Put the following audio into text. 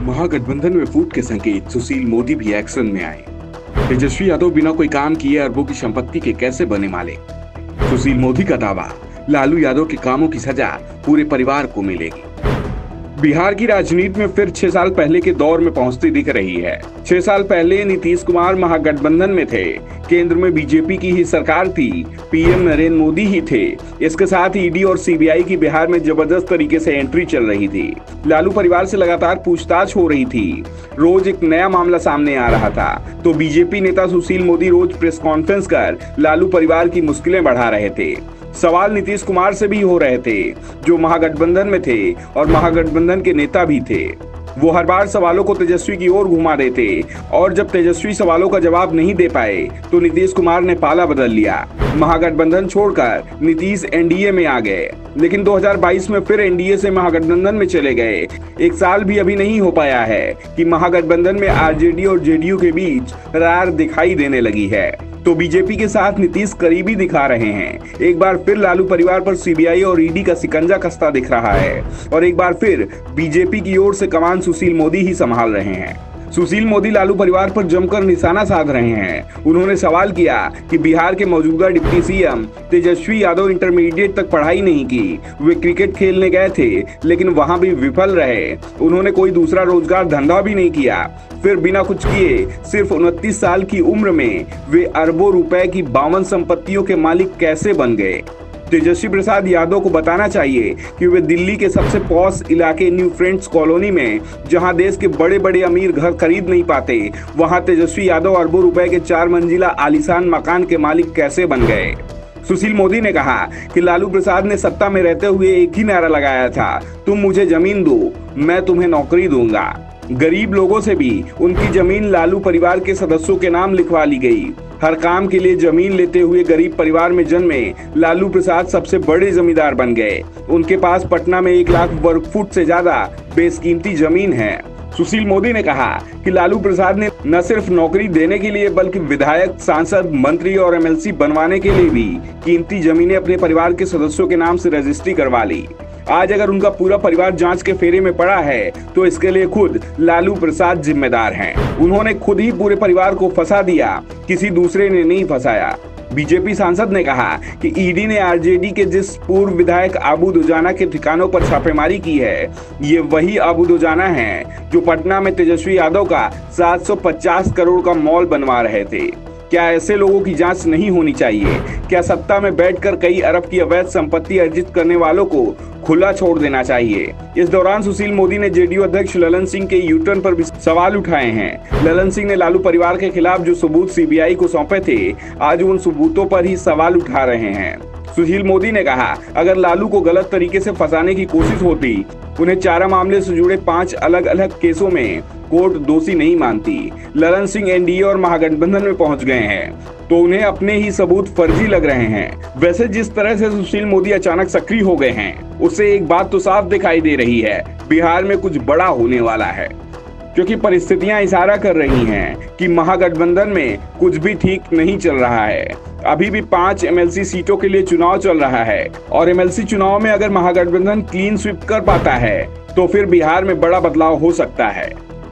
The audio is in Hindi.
महागठबंधन में फूट के संकेत, सुशील मोदी भी एक्शन में आए। तेजस्वी यादव बिना कोई काम किए अरबों की संपत्ति के कैसे बने मालिक। सुशील मोदी का दावा, लालू यादव के कामों की सजा पूरे परिवार को मिलेगी। बिहार की राजनीति में फिर 6 साल पहले के दौर में पहुंचती दिख रही है। 6 साल पहले नीतीश कुमार महागठबंधन में थे, केंद्र में बीजेपी की ही सरकार थी, पीएम नरेंद्र मोदी ही थे। इसके साथ ईडी और सीबीआई की बिहार में जबरदस्त तरीके से एंट्री चल रही थी। लालू परिवार से लगातार पूछताछ हो रही थी, रोज एक नया मामला सामने आ रहा था। तो बीजेपी नेता सुशील मोदी रोज प्रेस कॉन्फ्रेंस कर लालू परिवार की मुश्किलें बढ़ा रहे थे। सवाल नीतीश कुमार से भी हो रहे थे, जो महागठबंधन में थे और महागठबंधन के नेता भी थे। वो हर बार सवालों को तेजस्वी की ओर घुमा देते और जब तेजस्वी सवालों का जवाब नहीं दे पाए तो नीतीश कुमार ने पाला बदल लिया। महागठबंधन छोड़कर नीतीश एनडीए में आ गए, लेकिन 2022 में फिर एनडीए से महागठबंधन में चले गए। 1 साल भी अभी नहीं हो पाया है कि महागठबंधन में आरजेडी और जेडीयू के बीच रार दिखाई देने लगी है। तो बीजेपी के साथ नीतीश करीबी दिखा रहे हैं। एक बार फिर लालू परिवार पर सीबीआई और ईडी का शिकंजा कसता दिख रहा है और एक बार फिर बीजेपी की ओर से कमान सुशील मोदी ही संभाल रहे हैं। सुशील मोदी लालू परिवार पर जमकर निशाना साध रहे हैं। उन्होंने सवाल किया कि बिहार के मौजूदा deputy CM Tejashwi Yadav intermediate तक पढ़ाई नहीं की, वे क्रिकेट खेलने गए थे लेकिन वहां भी विफल रहे। उन्होंने कोई दूसरा रोजगार धंधा भी नहीं किया। फिर बिना कुछ किए सिर्फ 29 साल की उम्र में वे अरबों रुपए की 52 संपत्तियों के मालिक कैसे बन गए। तेजस्वी प्रसाद यादव को बताना चाहिए कि वे दिल्ली के सबसे पॉश इलाके न्यू फ्रेंड्स कॉलोनी में, जहां देश के बड़े बड़े अमीर घर खरीद नहीं पाते, वहां तेजस्वी यादव अरबों रुपए के 4 मंजिला आलीशान मकान के मालिक कैसे बन गए। सुशील मोदी ने कहा कि लालू प्रसाद ने सत्ता में रहते हुए एक ही नारा लगाया था, तुम मुझे जमीन दो, मैं तुम्हें नौकरी दूंगा। गरीब लोगों से भी उनकी जमीन लालू परिवार के सदस्यों के नाम लिखवा ली गई। हर काम के लिए जमीन लेते हुए गरीब परिवार में जन्मे लालू प्रसाद सबसे बड़े जमींदार बन गए। उनके पास पटना में 1 लाख वर्ग फुट से ज्यादा बेशकीमती जमीन है। सुशील मोदी ने कहा कि लालू प्रसाद ने न सिर्फ नौकरी देने के लिए बल्कि विधायक, सांसद, मंत्री और एमएलसी बनवाने के लिए भी कीमती जमीनें अपने परिवार के सदस्यों के नाम से रजिस्ट्री करवा ली। आज अगर उनका पूरा परिवार जांच के फेरे में पड़ा है तो इसके लिए खुद लालू प्रसाद जिम्मेदार हैं। उन्होंने खुद ही पूरे परिवार को फंसा दिया, किसी दूसरे ने नहीं फंसाया। बीजेपी सांसद ने कहा कि ईडी ने आरजेडी के जिस पूर्व विधायक आबू दुजाना के ठिकानों पर छापेमारी की है, ये वही आबू दुजाना है जो पटना में तेजस्वी यादव का 750 करोड़ का मॉल बनवा रहे थे। क्या ऐसे लोगों की जांच नहीं होनी चाहिए? क्या सत्ता में बैठकर कई अरब की अवैध संपत्ति अर्जित करने वालों को खुला छोड़ देना चाहिए? इस दौरान सुशील मोदी ने जेडीयू अध्यक्ष ललन सिंह के यूटर्न पर भी सवाल उठाए हैं। ललन सिंह ने लालू परिवार के खिलाफ जो सबूत सीबीआई को सौंपे थे, आज उन सबूतों पर ही सवाल उठा रहे हैं। सुशील मोदी ने कहा, अगर लालू को गलत तरीके से फंसाने की कोशिश होती, उन्हें चारा मामले से जुड़े 5 अलग अलग केसों में कोर्ट दोषी नहीं मानती। ललन सिंह एनडीए और महागठबंधन में पहुंच गए हैं तो उन्हें अपने ही सबूत फर्जी लग रहे हैं। वैसे जिस तरह से सुशील मोदी अचानक सक्रिय हो गए हैं, उससे एक बात तो साफ दिखाई दे रही है, बिहार में कुछ बड़ा होने वाला है। क्योंकि परिस्थितियां इशारा कर रही हैं कि महागठबंधन में कुछ भी ठीक नहीं चल रहा है। अभी भी 5 एमएलसी सीटों के लिए चुनाव चल रहा है और एमएलसी चुनाव में अगर महागठबंधन क्लीन स्वीप कर पाता है तो फिर बिहार में बड़ा बदलाव हो सकता है।